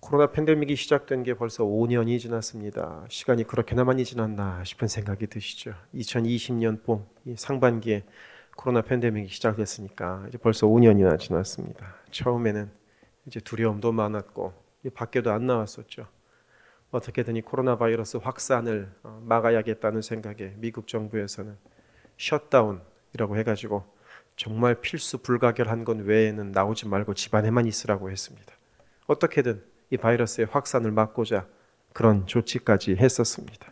코로나 팬데믹이 시작된 게 벌써 5년이 지났습니다. 시간이 그렇게나 많이 지났나 싶은 생각이 드시죠. 2020년 봄 상반기에 코로나 팬데믹이 시작됐으니까 이제 벌써 5년이나 지났습니다. 처음에는 이제 두려움도 많았고 밖에도 안 나왔었죠. 어떻게든 이 코로나 바이러스 확산을 막아야겠다는 생각에 미국 정부에서는 셧다운이라고 해가지고 정말 필수 불가결한 건 외에는 나오지 말고 집안에만 있으라고 했습니다. 어떻게든 이 바이러스의 확산을 막고자 그런 조치까지 했었습니다.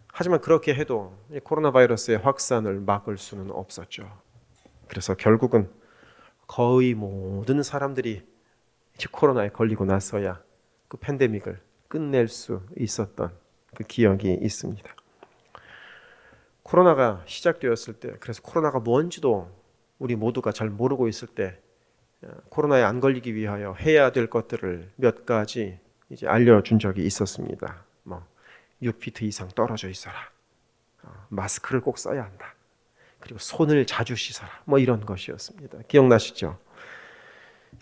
하지만 그렇게 해도 이 코로나 바이러스의 확산을 막을 수는 없었죠. 그래서 결국은 거의 모든 사람들이 이제 코로나에 걸리고 나서야 그 팬데믹을 끝낼 수 있었던 그 기억이 있습니다. 코로나가 시작되었을 때, 그래서 코로나가 뭔지도 우리 모두가 잘 모르고 있을 때 코로나에 안 걸리기 위하여 해야 될 것들을 몇 가지 이제 알려준 적이 있었습니다. 6피트 이상 떨어져 있어라. 마스크를 꼭 써야 한다. 그리고 손을 자주 씻어라. 이런 것이었습니다. 기억나시죠?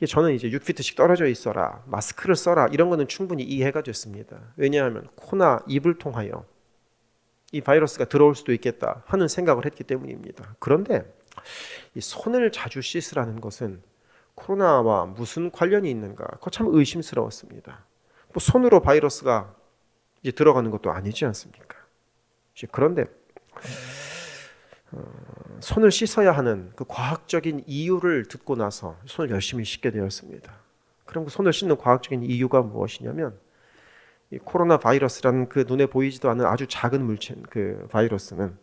저는 이제 6피트씩 떨어져 있어라, 마스크를 써라 이런 거는 충분히 이해가 됐습니다. 왜냐하면 코나 입을 통하여 이 바이러스가 들어올 수도 있겠다 하는 생각을 했기 때문입니다. 그런데 이 손을 자주 씻으라는 것은 코로나와 무슨 관련이 있는가? 그거 참 의심스러웠습니다. 손으로 바이러스가 이제 들어가는 것도 아니지 않습니까? 그런데 손을 씻어야 하는 그 과학적인 이유를 듣고 나서 손을 열심히 씻게 되었습니다. 그럼 그 손을 씻는 과학적인 이유가 무엇이냐면 이 코로나 바이러스라는 그 눈에 보이지도 않는 아주 작은 물체, 그 바이러스는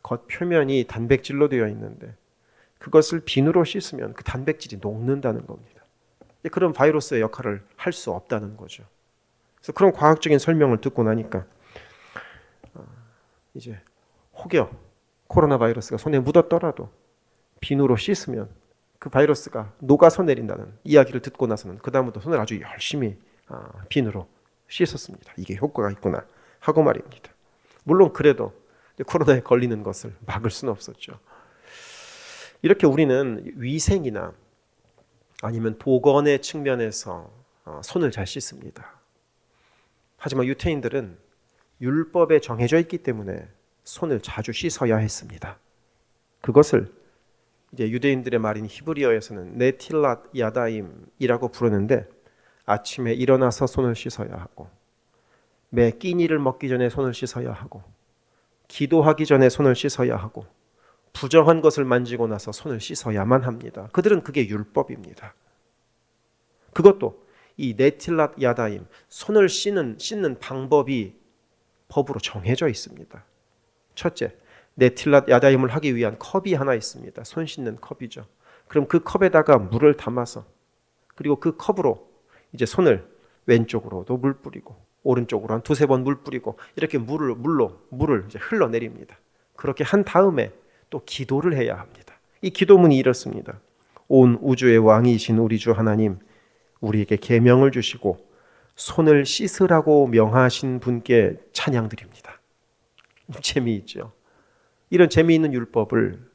겉 표면이 단백질로 되어 있는데 그것을 비누로 씻으면 그 단백질이 녹는다는 겁니다. 그런 바이러스의 역할을 할 수 없다는 거죠. 그래서 그런 과학적인 설명을 듣고 나니까 이제 혹여 코로나 바이러스가 손에 묻었더라도 비누로 씻으면 그 바이러스가 녹아서 내린다는 이야기를 듣고 나서는 그 다음부터 손을 아주 열심히 비누로 씻었습니다. 이게 효과가 있구나 하고 말입니다. 물론 그래도 코로나에 걸리는 것을 막을 수는 없었죠. 이렇게 우리는 위생이나 아니면 보건의 측면에서 손을 잘 씻습니다. 하지만 유태인들은 율법에 정해져 있기 때문에 손을 자주 씻어야 했습니다. 그것을 이제 유대인들의 말인 히브리어에서는 네틸랏 야다임이라고 부르는데 아침에 일어나서 손을 씻어야 하고 매 끼니를 먹기 전에 손을 씻어야 하고 기도하기 전에 손을 씻어야 하고 부정한 것을 만지고 나서 손을 씻어야만 합니다. 그들은 그게 율법입니다. 그것도 이 네틸랏 야다임, 손을 씻는 방법이 법으로 정해져 있습니다. 첫째, 네틸랏 야다임을 하기 위한 컵이 하나 있습니다. 손 씻는 컵이죠. 그럼 그 컵에다가 물을 담아서 그리고 그 컵으로 이제 손을 왼쪽으로도 물 뿌리고 오른쪽으로 한 두세 번 물 뿌리고 이렇게 물을 이제 흘러내립니다. 그렇게 한 다음에 또 기도를 해야 합니다. 이 기도문이 이렇습니다. 온 우주의 왕이신 우리 주 하나님, 우리에게 계명을 주시고 손을 씻으라고 명하신 분께 찬양드립니다. 재미있죠. 이런 재미있는 율법을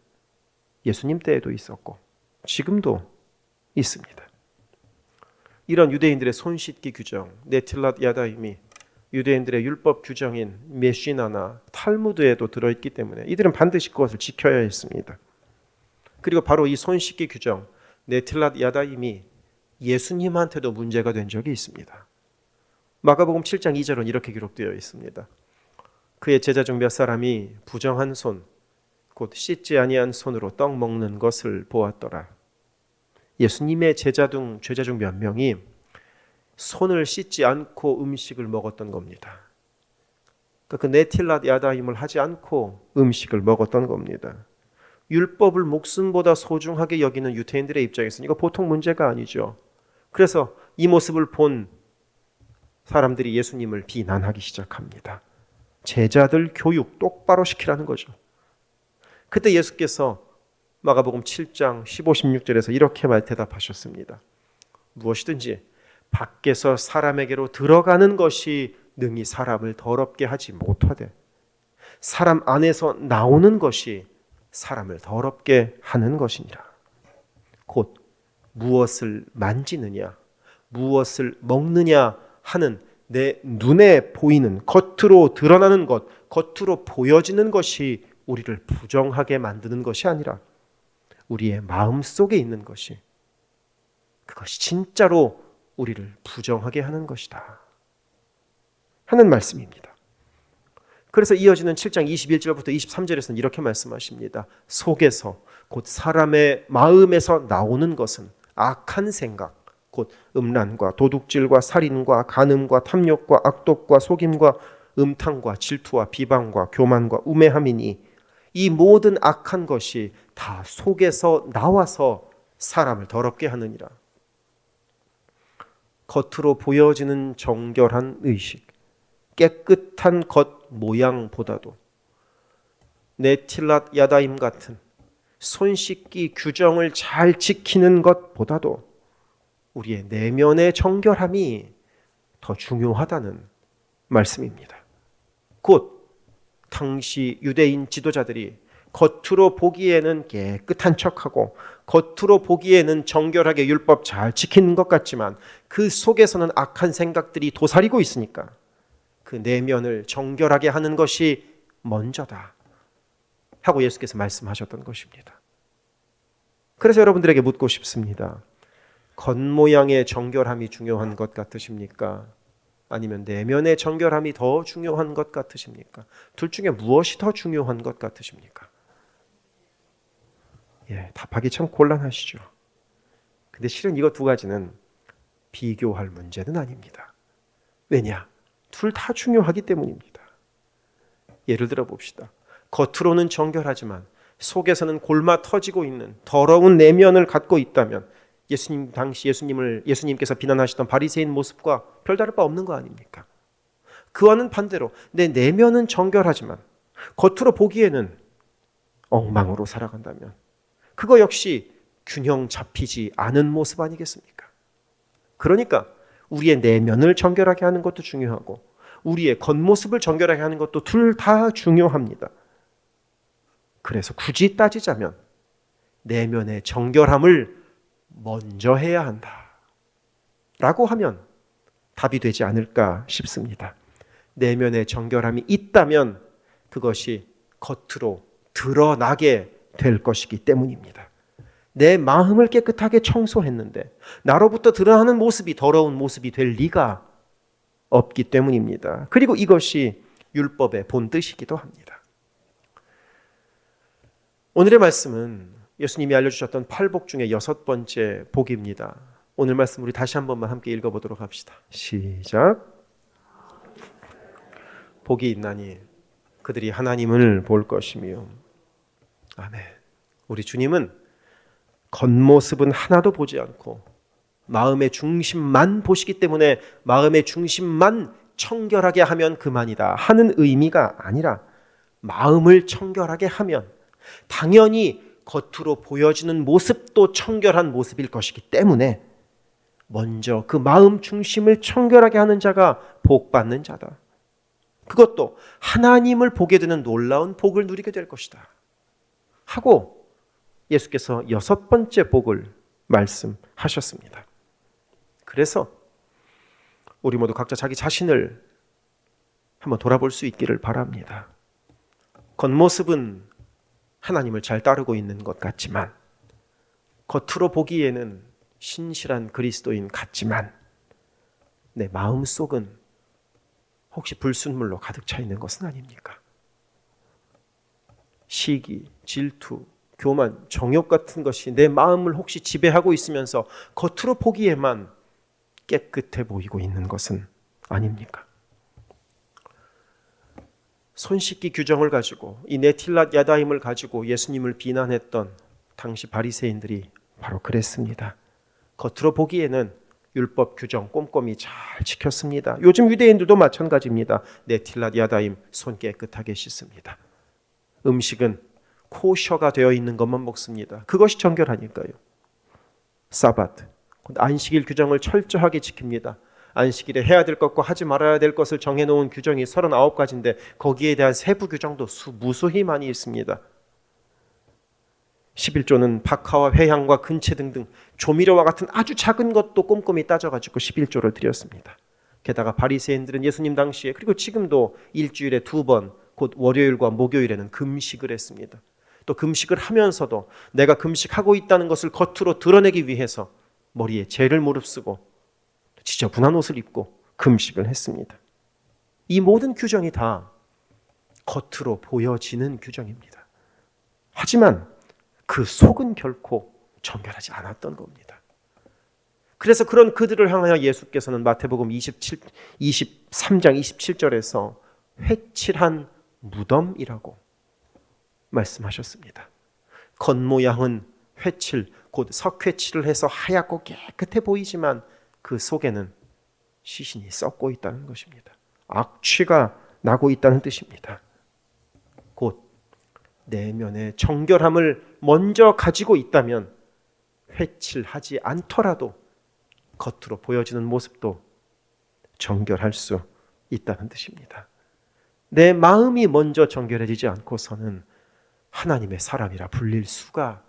예수님 때에도 있었고 지금도 있습니다. 이런 유대인들의 손 씻기 규정, 네틸랏 야다임이 유대인들의 율법 규정인 메시나나 탈무드에도 들어있기 때문에 이들은 반드시 그것을 지켜야 했습니다. 그리고 바로 이 손 씻기 규정, 네틸랏 야다임이 예수님한테도 문제가 된 적이 있습니다. 마가복음 7장 2절은 이렇게 기록되어 있습니다. 그의 제자 중 몇 사람이 부정한 손, 곧 씻지 아니한 손으로 떡 먹는 것을 보았더라. 예수님의 제자 중 몇 명이 손을 씻지 않고 음식을 먹었던 겁니다. 그 네틸랏 야다임을 하지 않고 음식을 먹었던 겁니다. 율법을 목숨보다 소중하게 여기는 유대인들의 입장에서는 이거 보통 문제가 아니죠. 그래서 이 모습을 본 사람들이 예수님을 비난하기 시작합니다. 제자들 교육 똑바로 시키라는 거죠. 그때 예수께서 마가복음 7장 15, 16절에서 이렇게 대답하셨습니다. 무엇이든지 밖에서 사람에게로 들어가는 것이 능히 사람을 더럽게 하지 못하되 사람 안에서 나오는 것이 사람을 더럽게 하는 것이니라. 곧 무엇을 만지느냐, 무엇을 먹느냐 하는 내 눈에 보이는 겉으로 드러나는 것, 겉으로 보여지는 것이 우리를 부정하게 만드는 것이 아니라 우리의 마음 속에 있는 것이, 그것이 진짜로 우리를 부정하게 하는 것이다 하는 말씀입니다. 그래서 이어지는 7장 21절부터 23절에서는 이렇게 말씀하십니다. 속에서, 곧 사람의 마음에서 나오는 것은 악한 생각, 곧 음란과 도둑질과 살인과 간음과 탐욕과 악독과 속임과 음탕과 질투와 비방과 교만과 우매함이니 이 모든 악한 것이 다 속에서 나와서 사람을 더럽게 하느니라. 겉으로 보여지는 정결한 의식, 깨끗한 겉 모양보다도 네틸랏 야다임 같은 손 씻기 규정을 잘 지키는 것보다도 우리의 내면의 정결함이 더 중요하다는 말씀입니다. 곧 당시 유대인 지도자들이 겉으로 보기에는 깨끗한 척하고 겉으로 보기에는 정결하게 율법 잘 지키는 것 같지만 그 속에서는 악한 생각들이 도사리고 있으니까 그 내면을 정결하게 하는 것이 먼저다 하고 예수께서 말씀하셨던 것입니다. 그래서 여러분들에게 묻고 싶습니다. 겉모양의 정결함이 중요한 것 같으십니까? 아니면 내면의 정결함이 더 중요한 것 같으십니까? 둘 중에 무엇이 더 중요한 것 같으십니까? 답하기 참 곤란하시죠. 근데 실은 이거 두 가지는 비교할 문제는 아닙니다. 왜냐? 둘 다 중요하기 때문입니다. 예를 들어 봅시다. 겉으로는 정결하지만 속에서는 골마 터지고 있는 더러운 내면을 갖고 있다면 예수님 당시 예수님께서 비난하시던 바리새인 모습과 별다를 바 없는 거 아닙니까? 그와는 반대로 내 내면은 정결하지만 겉으로 보기에는 엉망으로 살아간다면 그거 역시 균형 잡히지 않은 모습 아니겠습니까? 그러니까 우리의 내면을 정결하게 하는 것도 중요하고 우리의 겉모습을 정결하게 하는 것도 둘 다 중요합니다. 그래서 굳이 따지자면 내면의 정결함을 먼저 해야 한다 라고 하면 답이 되지 않을까 싶습니다. 내면의 정결함이 있다면 그것이 겉으로 드러나게 될 것이기 때문입니다. 내 마음을 깨끗하게 청소했는데 나로부터 드러나는 모습이 더러운 모습이 될 리가 없기 때문입니다. 그리고 이것이 율법의 본뜻이기도 합니다. 오늘의 말씀은 예수님이 알려주셨던 8복 중에 6번째 복입니다. 오늘 말씀 우리 다시 한 번만 함께 읽어보도록 합시다. 시작. 복이 있나니 그들이 하나님을 볼 것이며. 아멘. 우리 주님은 겉모습은 하나도 보지 않고 마음의 중심만 보시기 때문에 마음의 중심만 청결하게 하면 그만이다 하는 의미가 아니라 마음을 청결하게 하면 당연히 겉으로 보여지는 모습도 청결한 모습일 것이기 때문에 먼저 그 마음 중심을 청결하게 하는 자가 복 받는 자다. 그것도 하나님을 보게 되는 놀라운 복을 누리게 될 것이다 하고 예수께서 6번째 복을 말씀하셨습니다. 그래서 우리 모두 각자 자기 자신을 한번 돌아볼 수 있기를 바랍니다. 겉모습은 하나님을 잘 따르고 있는 것 같지만 겉으로 보기에는 신실한 그리스도인 같지만 내 마음속은 혹시 불순물로 가득 차 있는 것은 아닙니까? 시기, 질투, 교만, 정욕 같은 것이 내 마음을 혹시 지배하고 있으면서 겉으로 보기에만 깨끗해 보이고 있는 것은 아닙니까? 손 씻기 규정을 가지고 이 네틸랏 야다임을 가지고 예수님을 비난했던 당시 바리새인들이 바로 그랬습니다. 겉으로 보기에는 율법 규정 꼼꼼히 잘 지켰습니다. 요즘 유대인들도 마찬가지입니다. 네틸랏 야다임 손 깨끗하게 씻습니다. 음식은 코셔가 되어 있는 것만 먹습니다. 그것이 정결하니까요. 사바트, 안식일 규정을 철저하게 지킵니다. 안식일에 해야 될 것과 하지 말아야 될 것을 정해놓은 규정이 39가지인데 거기에 대한 세부 규정도 무수히 많이 있습니다. 11조는 박하와 회향과 근채 등등 조미료와 같은 아주 작은 것도 꼼꼼히 따져가지고 11조를 드렸습니다. 게다가 바리새인들은 예수님 당시에 그리고 지금도 일주일에 2번 곧 월요일과 목요일에는 금식을 했습니다. 또 금식을 하면서도 내가 금식하고 있다는 것을 겉으로 드러내기 위해서 머리에 재를 무릅쓰고 지저분한 옷을 입고 금식을 했습니다. 이 모든 규정이 다 겉으로 보여지는 규정입니다. 하지만 그 속은 결코 정결하지 않았던 겁니다. 그래서 그런 그들을 향하여 예수께서는 마태복음 23장 27절에서 회칠한 무덤이라고 말씀하셨습니다. 겉모양은 회칠, 곧 석회칠을 해서 하얗고 깨끗해 보이지만 그 속에는 시신이 썩고 있다는 것입니다. 악취가 나고 있다는 뜻입니다. 곧 내면의 정결함을 먼저 가지고 있다면 회칠하지 않더라도 겉으로 보여지는 모습도 정결할 수 있다는 뜻입니다. 내 마음이 먼저 정결해지지 않고서는 하나님의 사람이라 불릴 수가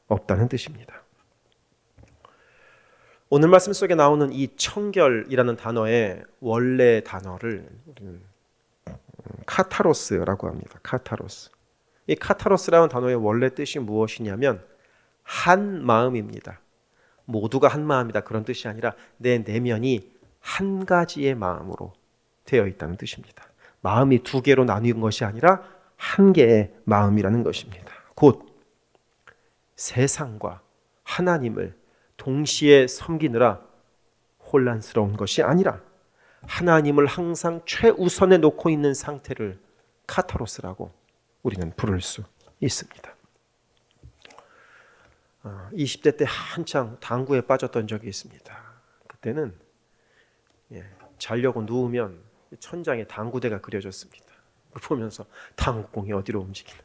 없다는 뜻입니다. 오늘 말씀 속에 나오는 이 청결이라는 단어의 원래 단어를 우리는 카타로스라고 합니다. 카타로스. 이 카타로스라는 단어의 원래 뜻이 무엇이냐면 한 마음입니다. 모두가 한 마음이다 그런 뜻이 아니라 내 내면이 한 가지의 마음으로 되어 있다는 뜻입니다. 마음이 두 개로 나뉘는 것이 아니라 한 개의 마음이라는 것입니다. 곧 세상과 하나님을 동시에 섬기느라 혼란스러운 것이 아니라 하나님을 항상 최우선에 놓고 있는 상태를 카타로스라고 우리는 부를 수 있습니다. 20대 때 한창 당구에 빠졌던 적이 있습니다. 그때는 자려고 누우면 천장에 당구대가 그려졌습니다. 보면서 당구공이 어디로 움직이나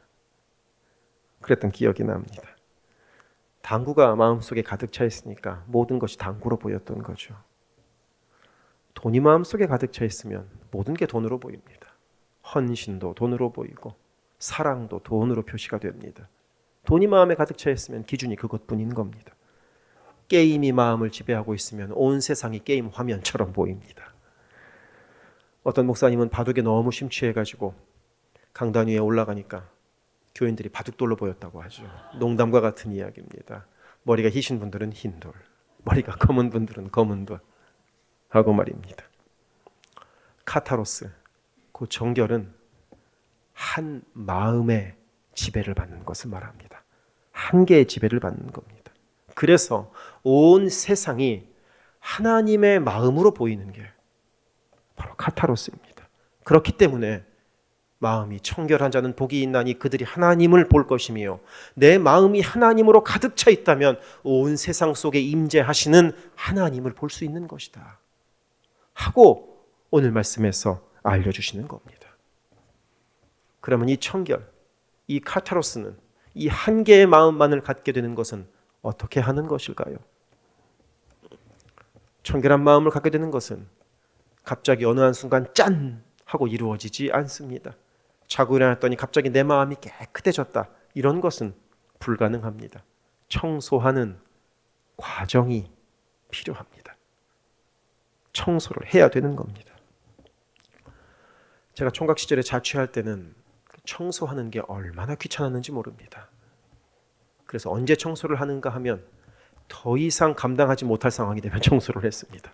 그랬던 기억이 납니다. 당구가 마음속에 가득 차 있으니까 모든 것이 당구로 보였던 거죠. 돈이 마음속에 가득 차 있으면 모든 게 돈으로 보입니다. 헌신도 돈으로 보이고 사랑도 돈으로 표시가 됩니다. 돈이 마음에 가득 차 있으면 기준이 그것뿐인 겁니다. 게임이 마음을 지배하고 있으면 온 세상이 게임 화면처럼 보입니다. 어떤 목사님은 바둑에 너무 심취해가지고 강단 위에 올라가니까 교인들이 바둑돌로 보였다고 하죠. 농담과 같은 이야기입니다. 머리가 희신 분들은 흰 돌, 머리가 검은 분들은 검은 돌 하고 말입니다. 카타로스, 그 정결은 한 마음의 지배를 받는 것을 말합니다. 한 개의 지배를 받는 겁니다. 그래서 온 세상이 하나님의 마음으로 보이는 게 바로 카타로스입니다. 그렇기 때문에 마음이 청결한 자는 복이 있나니 그들이 하나님을 볼 것이며 내 마음이 하나님으로 가득 차 있다면 온 세상 속에 임재하시는 하나님을 볼 수 있는 것이다 하고 오늘 말씀에서 알려주시는 겁니다. 그러면 이 청결, 이 카타로스는 이 한 개의 마음만을 갖게 되는 것은 어떻게 하는 것일까요? 청결한 마음을 갖게 되는 것은 갑자기 어느 한순간 짠! 하고 이루어지지 않습니다. 자고 일어났더니 갑자기 내 마음이 깨끗해졌다. 이런 것은 불가능합니다. 청소하는 과정이 필요합니다. 청소를 해야 되는 겁니다. 제가 총각 시절에 자취할 때는 청소하는 게 얼마나 귀찮았는지 모릅니다. 그래서 언제 청소를 하는가 하면 더 이상 감당하지 못할 상황이 되면 청소를 했습니다.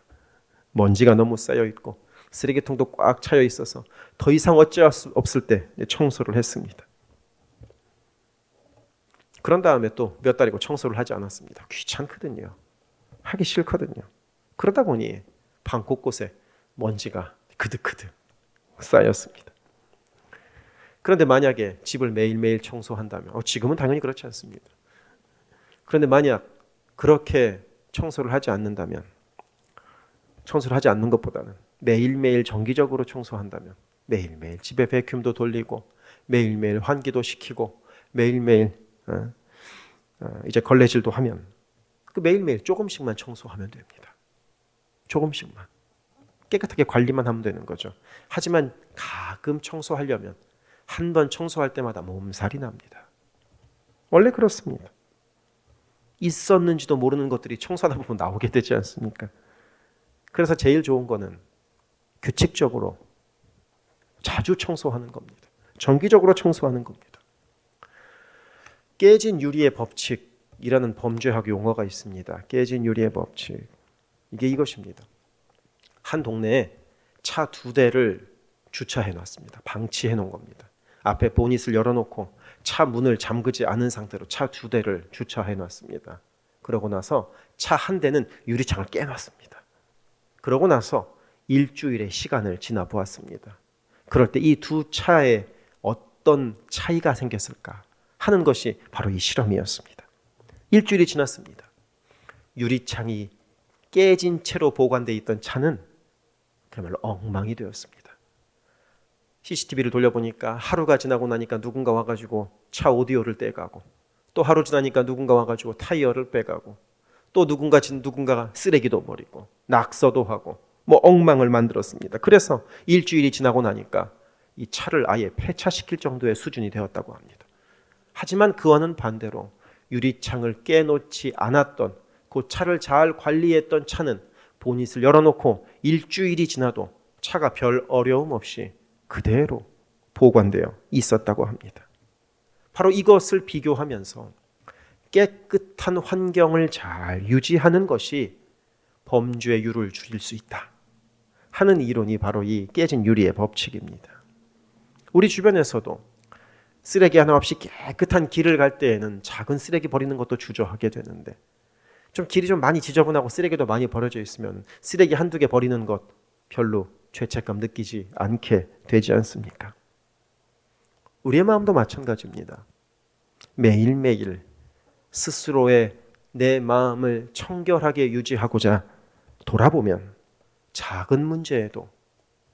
먼지가 너무 쌓여 있고 쓰레기통도 꽉 차여 있어서 더 이상 어찌할 수 없을 때 청소를 했습니다. 그런 다음에 또 몇 달이고 청소를 하지 않았습니다. 귀찮거든요. 하기 싫거든요. 그러다 보니 방 곳곳에 먼지가 그득그득 쌓였습니다. 그런데 만약에 집을 매일매일 청소한다면 지금은 당연히 그렇지 않습니다. 그런데 만약 그렇게 청소를 하지 않는다면 청소를 하지 않는 것보다는 매일매일 정기적으로 청소한다면 매일매일 집에 베큐음도 돌리고 매일매일 환기도 시키고 매일매일 이제 걸레질도 하면 그 매일매일 조금씩만 청소하면 됩니다. 조금씩만 깨끗하게 관리만 하면 되는 거죠. 하지만 가끔 청소하려면 한 번 청소할 때마다 몸살이 납니다. 원래 그렇습니다. 있었는지도 모르는 것들이 청소하다 보면 나오게 되지 않습니까? 그래서 제일 좋은 거는 규칙적으로 자주 청소하는 겁니다. 정기적으로 청소하는 겁니다. 깨진 유리의 법칙이라는 범죄학 용어가 있습니다. 깨진 유리의 법칙. 이게 이것입니다. 한 동네에 차 2대를 주차해 놨습니다. 방치해 놓은 겁니다. 앞에 보닛을 열어놓고 차 문을 잠그지 않은 상태로 차 2대를 주차해 놨습니다. 그러고 나서 차 1대는 유리창을 깨놨습니다. 그러고 나서 일주일의 시간을 지나 보았습니다. 그럴 때 이 두 차에 어떤 차이가 생겼을까 하는 것이 바로 이 실험이었습니다. 일주일이 지났습니다. 유리창이 깨진 채로 보관되어 있던 차는 그야말로 엉망이 되었습니다. CCTV를 돌려보니까 하루가 지나고 나니까 누군가 와가지고 차 오디오를 떼가고, 또 하루 지나니까 누군가 와가지고 타이어를 빼가고, 또 누군가가 쓰레기도 버리고 낙서도 하고 뭐 엉망을 만들었습니다. 그래서 일주일이 지나고 나니까 이 차를 아예 폐차시킬 정도의 수준이 되었다고 합니다. 하지만 그와는 반대로 유리창을 깨놓지 않았던, 그 차를 잘 관리했던 차는 보닛을 열어놓고 일주일이 지나도 차가 별 어려움 없이 그대로 보관되어 있었다고 합니다. 바로 이것을 비교하면서 깨끗한 환경을 잘 유지하는 것이 범죄율을 줄일 수 있다 하는 이론이 바로 이 깨진 유리의 법칙입니다. 우리 주변에서도 쓰레기 하나 없이 깨끗한 길을 갈 때에는 작은 쓰레기 버리는 것도 주저하게 되는데, 좀 길이 좀 많이 지저분하고 쓰레기도 많이 버려져 있으면 쓰레기 한두 개 버리는 것 별로 죄책감 느끼지 않게 되지 않습니까? 우리의 마음도 마찬가지입니다. 매일매일 스스로의 내 마음을 청결하게 유지하고자 돌아보면 작은 문제에도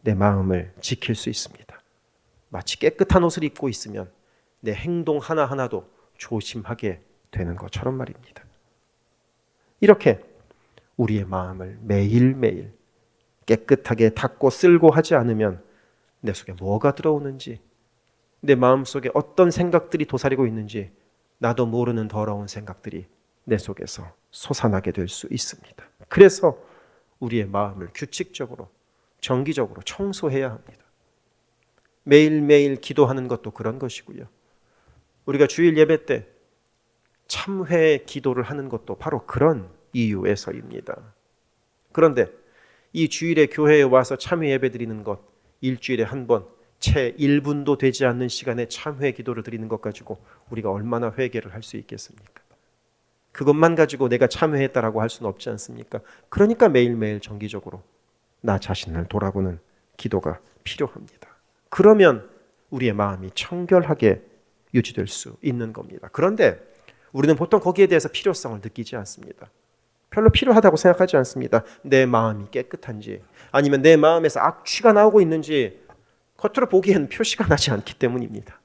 내 마음을 지킬 수 있습니다. 마치 깨끗한 옷을 입고 있으면 내 행동 하나하나도 조심하게 되는 것처럼 말입니다. 이렇게 우리의 마음을 매일매일 깨끗하게 닦고 쓸고 하지 않으면 내 속에 뭐가 들어오는지, 내 마음속에 어떤 생각들이 도사리고 있는지 나도 모르는 더러운 생각들이 내 속에서 솟아나게 될 수 있습니다. 그래서 우리의 마음을 규칙적으로 정기적으로 청소해야 합니다. 매일매일 기도하는 것도 그런 것이고요. 우리가 주일 예배 때 참회 기도를 하는 것도 바로 그런 이유에서입니다. 그런데 이 주일에 교회에 와서 참회 예배 드리는 것, 일주일에 한 번 채 1분도 되지 않는 시간에 참회 기도를 드리는 것 가지고 우리가 얼마나 회개를 할 수 있겠습니까? 그것만 가지고 내가 참회했다라고 할 수는 없지 않습니까? 그러니까 매일매일 정기적으로 나 자신을 돌아보는 기도가 필요합니다. 그러면 우리의 마음이 청결하게 유지될 수 있는 겁니다. 그런데 우리는 보통 거기에 대해서 필요성을 느끼지 않습니다. 별로 필요하다고 생각하지 않습니다. 내 마음이 깨끗한지, 아니면 내 마음에서 악취가 나오고 있는지 겉으로 보기에는 표시가 나지 않기 때문입니다.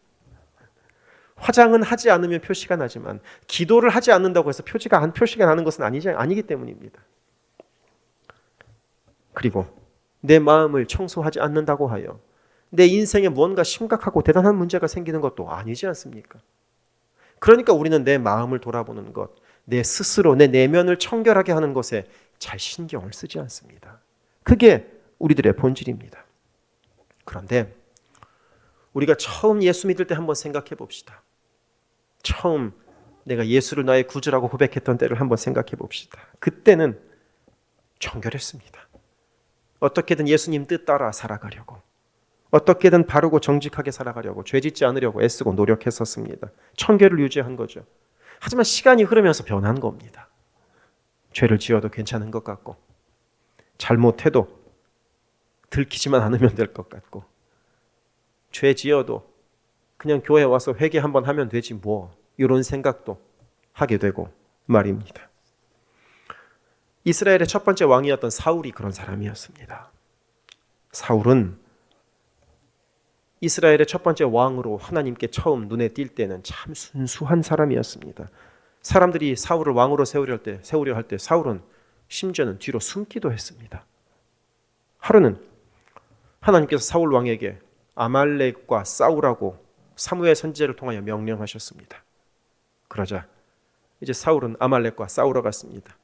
화장은 하지 않으면 표시가 나지만 기도를 하지 않는다고 해서 표시가 나는 것은 아니기 때문입니다. 그리고 내 마음을 청소하지 않는다고 하여 내 인생에 무언가 심각하고 대단한 문제가 생기는 것도 아니지 않습니까? 그러니까 우리는 내 마음을 돌아보는 것, 내 스스로 내 내면을 청결하게 하는 것에 잘 신경을 쓰지 않습니다. 그게 우리들의 본질입니다. 그런데 우리가 처음 예수 믿을 때 한번 생각해 봅시다. 처음 내가 예수를 나의 구주라고 고백했던 때를 한번 생각해 봅시다. 그때는 청결했습니다. 어떻게든 예수님 뜻 따라 살아가려고, 어떻게든 바르고 정직하게 살아가려고, 죄짓지 않으려고 애쓰고 노력했었습니다. 청결을 유지한 거죠. 하지만 시간이 흐르면서 변한 겁니다. 죄를 지어도 괜찮은 것 같고, 잘못해도 들키지만 않으면 될 것 같고, 죄 지어도 그냥 교회 와서 회개 한번 하면 되지 뭐, 이런 생각도 하게 되고 말입니다. 이스라엘의 첫 번째 왕이었던 사울이 그런 사람이었습니다. 사울은 이스라엘의 첫 번째 왕으로 하나님께 처음 눈에 띌 때는 참 순수한 사람이었습니다. 사람들이 사울을 왕으로 세우려 할 때 사울은 심지어는 뒤로 숨기도 했습니다. 하루는 하나님께서 사울 왕에게 아말렉과 싸우라고 사무엘 선지자를 통하여 명령하셨습니다. 그러자 이제 사울은 아말렉과 싸우러 갔습니다.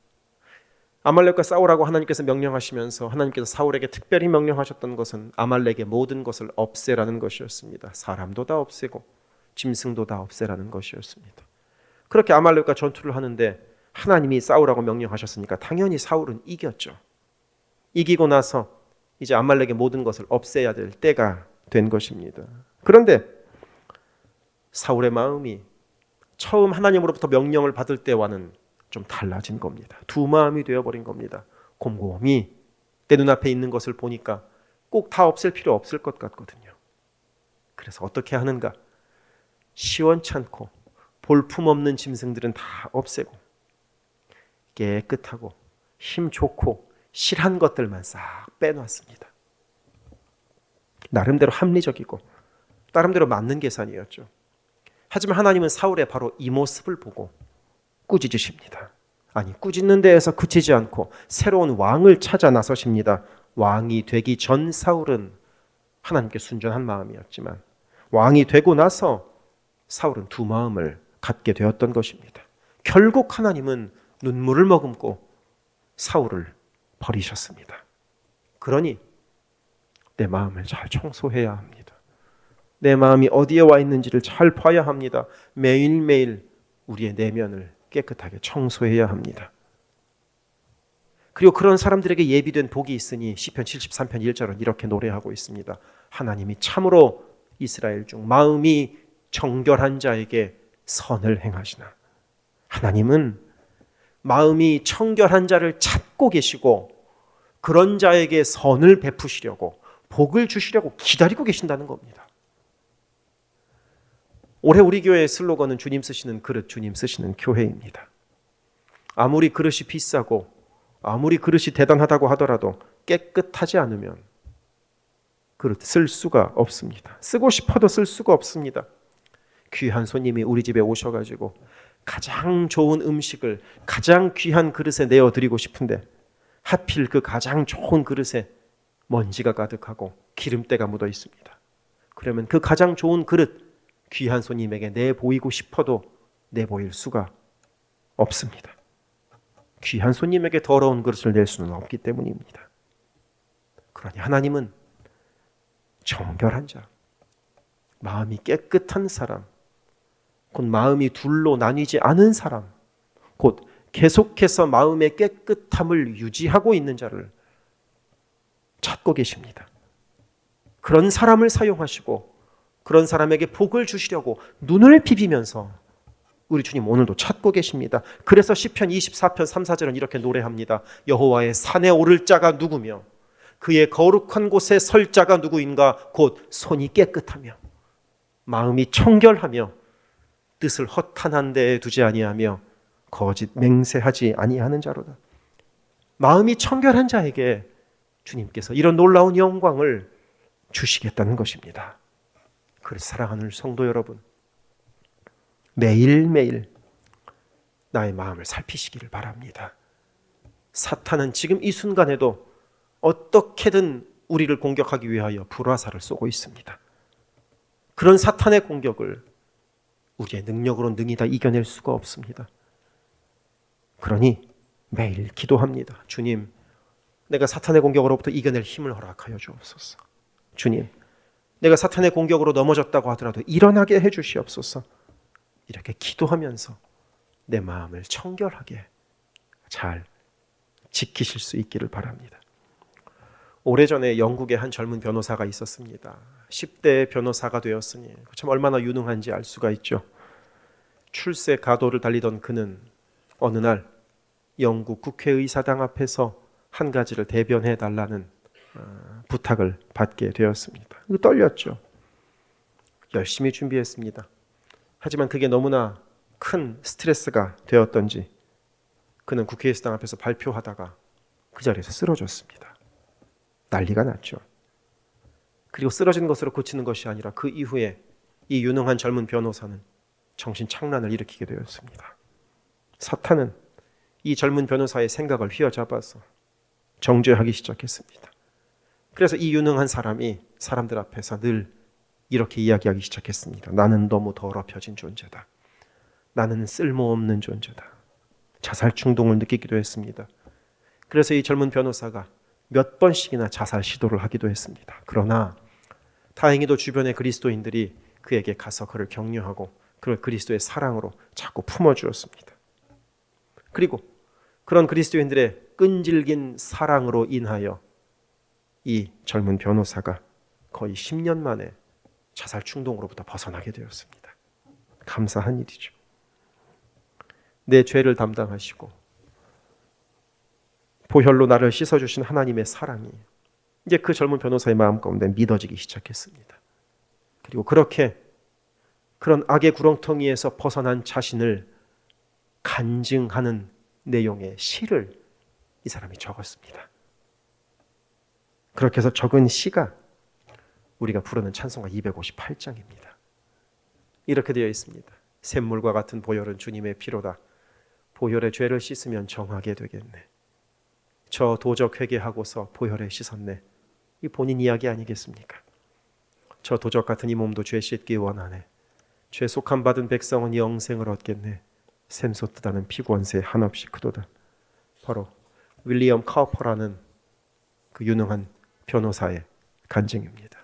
아말렉과 싸우라고 하나님께서 명령하시면서 하나님께서 사울에게 특별히 명령하셨던 것은 아말렉의 모든 것을 없애라는 것이었습니다. 사람도 다 없애고 짐승도 다 없애라는 것이었습니다. 그렇게 아말렉과 전투를 하는데 하나님이 싸우라고 명령하셨으니까 당연히 사울은 이겼죠. 이기고 나서 이제 아말렉의 모든 것을 없애야 될 때가 된 것입니다. 그런데 사울의 마음이 처음 하나님으로부터 명령을 받을 때와는 좀 달라진 겁니다. 두 마음이 되어버린 겁니다. 곰곰이 내 눈앞에 있는 것을 보니까 꼭 다 없앨 필요 없을 것 같거든요. 그래서 어떻게 하는가? 시원찮고 볼품없는 짐승들은 다 없애고 깨끗하고 힘 좋고 실한 것들만 싹 빼놨습니다. 나름대로 합리적이고 나름대로 맞는 계산이었죠. 하지만 하나님은 사울의 바로 이 모습을 보고 꾸짖으십니다. 아니, 꾸짖는 데에서 그치지 않고 새로운 왕을 찾아 나서십니다. 왕이 되기 전 사울은 하나님께 순전한 마음이었지만 왕이 되고 나서 사울은 두 마음을 갖게 되었던 것입니다. 결국 하나님은 눈물을 머금고 사울을 버리셨습니다. 그러니 내 마음을 잘 청소해야 합니다. 내 마음이 어디에 와 있는지를 잘 봐야 합니다. 매일매일 우리의 내면을 깨끗하게 청소해야 합니다. 그리고 그런 사람들에게 예비된 복이 있으니 시편 73편 1절은 이렇게 노래하고 있습니다. 하나님이 참으로 이스라엘 중 마음이 정결한 자에게 선을 행하시나. 하나님은 마음이 청결한 자를 찾고 계시고 그런 자에게 선을 베푸시려고 복을 주시려고 기다리고 계신다는 겁니다. 올해 우리 교회의 슬로건은 주님 쓰시는 그릇, 주님 쓰시는 교회입니다. 아무리 그릇이 비싸고 아무리 그릇이 대단하다고 하더라도 깨끗하지 않으면 그릇 쓸 수가 없습니다. 쓰고 싶어도 쓸 수가 없습니다. 귀한 손님이 우리 집에 오셔가지고 가장 좋은 음식을 가장 귀한 그릇에 내어드리고 싶은데 하필 그 가장 좋은 그릇에 먼지가 가득하고 기름때가 묻어 있습니다. 그러면 그 가장 좋은 그릇 귀한 손님에게 내보이고 싶어도 내보일 수가 없습니다. 귀한 손님에게 더러운 그릇을 낼 수는 없기 때문입니다. 그러니 하나님은 정결한 자, 마음이 깨끗한 사람, 곧 마음이 둘로 나뉘지 않은 사람, 곧 계속해서 마음의 깨끗함을 유지하고 있는 자를 찾고 계십니다. 그런 사람을 사용하시고 그런 사람에게 복을 주시려고 눈을 비비면서 우리 주님 오늘도 찾고 계십니다. 그래서 시편 24편 3, 4절은 이렇게 노래합니다. 여호와의 산에 오를 자가 누구며 그의 거룩한 곳에 설 자가 누구인가? 곧 손이 깨끗하며 마음이 청결하며 뜻을 허탄한 데에 두지 아니하며 거짓 맹세하지 아니하는 자로다. 마음이 청결한 자에게 주님께서 이런 놀라운 영광을 주시겠다는 것입니다. 그래서 사랑하는 성도 여러분, 매일매일 나의 마음을 살피시기를 바랍니다. 사탄은 지금 이 순간에도 어떻게든 우리를 공격하기 위하여 불화살을 쏘고 있습니다. 그런 사탄의 공격을 우리의 능력으로 능히 다 이겨낼 수가 없습니다. 그러니 매일 기도합니다. 주님, 내가 사탄의 공격으로부터 이겨낼 힘을 허락하여 주옵소서. 주님, 내가 사탄의 공격으로 넘어졌다고 하더라도 일어나게 해 주시옵소서. 이렇게 기도하면서 내 마음을 청결하게 잘 지키실 수 있기를 바랍니다. 오래전에 영국에 한 젊은 변호사가 있었습니다. 10대 변호사가 되었으니 참 얼마나 유능한지 알 수가 있죠. 출세 가도를 달리던 그는 어느 날 영국 국회의사당 앞에서 한 가지를 대변해 달라는 부탁을 받게 되었습니다. 떨렸죠. 열심히 준비했습니다. 하지만 그게 너무나 큰 스트레스가 되었던지 그는 국회의사당 앞에서 발표하다가 그 자리에서 쓰러졌습니다. 난리가 났죠. 그리고 쓰러진 것으로 그치는 것이 아니라 그 이후에 이 유능한 젊은 변호사는 정신착란을 일으키게 되었습니다. 사탄은 이 젊은 변호사의 생각을 휘어잡아서 정죄하기 시작했습니다. 그래서 이 유능한 사람이 사람들 앞에서 늘 이렇게 이야기하기 시작했습니다. 나는 너무 더럽혀진 존재다. 나는 쓸모없는 존재다. 자살 충동을 느끼기도 했습니다. 그래서 이 젊은 변호사가 몇 번씩이나 자살 시도를 하기도 했습니다. 그러나 다행히도 주변의 그리스도인들이 그에게 가서 그를 격려하고 그를 그리스도의 사랑으로 자꾸 품어주었습니다. 그리고 그런 그리스도인들의 끈질긴 사랑으로 인하여 이 젊은 변호사가 거의 10년 만에 자살 충동으로부터 벗어나게 되었습니다. 감사한 일이죠. 내 죄를 담당하시고 보혈로 나를 씻어주신 하나님의 사랑이 이제 그 젊은 변호사의 마음 가운데 믿어지기 시작했습니다. 그리고 그렇게 그런 악의 구렁텅이에서 벗어난 자신을 간증하는 내용의 시를 이 사람이 적었습니다. 그렇게 해서 적은 시가 우리가 부르는 찬송가 258장입니다. 이렇게 되어 있습니다. 샘물과 같은 보혈은 주님의 피로다. 보혈의 죄를 씻으면 정하게 되겠네. 저 도적 회개하고서 보혈에 씻었네. 이 본인 이야기 아니겠습니까? 저 도적 같은 이 몸도 죄 씻기 원하네. 죄 속함 받은 백성은 영생을 얻겠네. 샘솟듯하는 피권세 한없이 크도다. 바로 윌리엄 카우퍼라는 그 유능한 변호사의 간증입니다.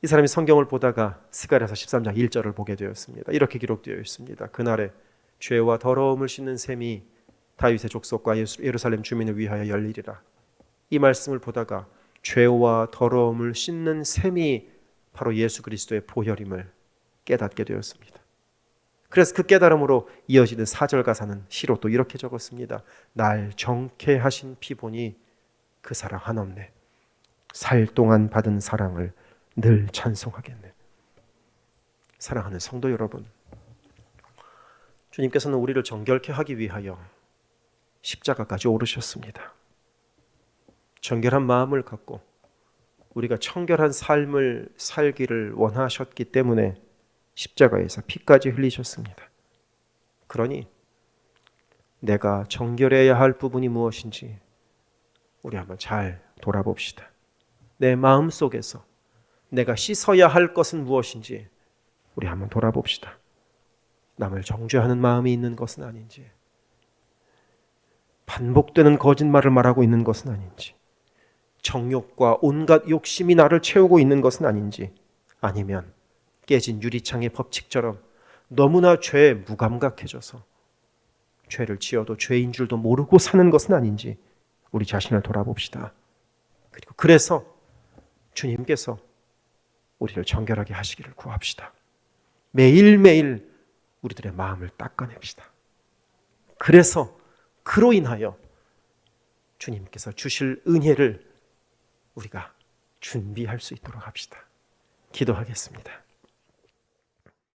이 사람이 성경을 보다가 스가랴서 13장 1절을 보게 되었습니다. 이렇게 기록되어 있습니다. 그날에 죄와 더러움을 씻는 셈이 다윗의 족속과 예루살렘 주민을 위하여 열리리라. 이 말씀을 보다가 죄와 더러움을 씻는 셈이 바로 예수 그리스도의 보혈임을 깨닫게 되었습니다. 그래서 그 깨달음으로 이어지는 4절 가사는 시로 또 이렇게 적었습니다. 날 정케 하신 피보니 그 사랑 한없네. 살 동안 받은 사랑을 늘 찬송하겠네. 사랑하는 성도 여러분, 주님께서는 우리를 정결케 하기 위하여 십자가까지 오르셨습니다. 정결한 마음을 갖고 우리가 청결한 삶을 살기를 원하셨기 때문에 십자가에서 피까지 흘리셨습니다. 그러니 내가 정결해야 할 부분이 무엇인지 우리 한번 잘 돌아봅시다. 내 마음 속에서 내가 씻어야 할 것은 무엇인지 우리 한번 돌아봅시다. 남을 정죄하는 마음이 있는 것은 아닌지, 반복되는 거짓말을 말하고 있는 것은 아닌지, 정욕과 온갖 욕심이 나를 채우고 있는 것은 아닌지, 아니면 깨진 유리창의 법칙처럼 너무나 죄에 무감각해져서 죄를 지어도 죄인 줄도 모르고 사는 것은 아닌지 우리 자신을 돌아봅시다. 그리고 그래서 주님께서 우리를 정결하게 하시기를 구합시다. 매일매일 우리들의 마음을 닦아냅시다. 그래서 그로 인하여 주님께서 주실 은혜를 우리가 준비할 수 있도록 합시다. 기도하겠습니다.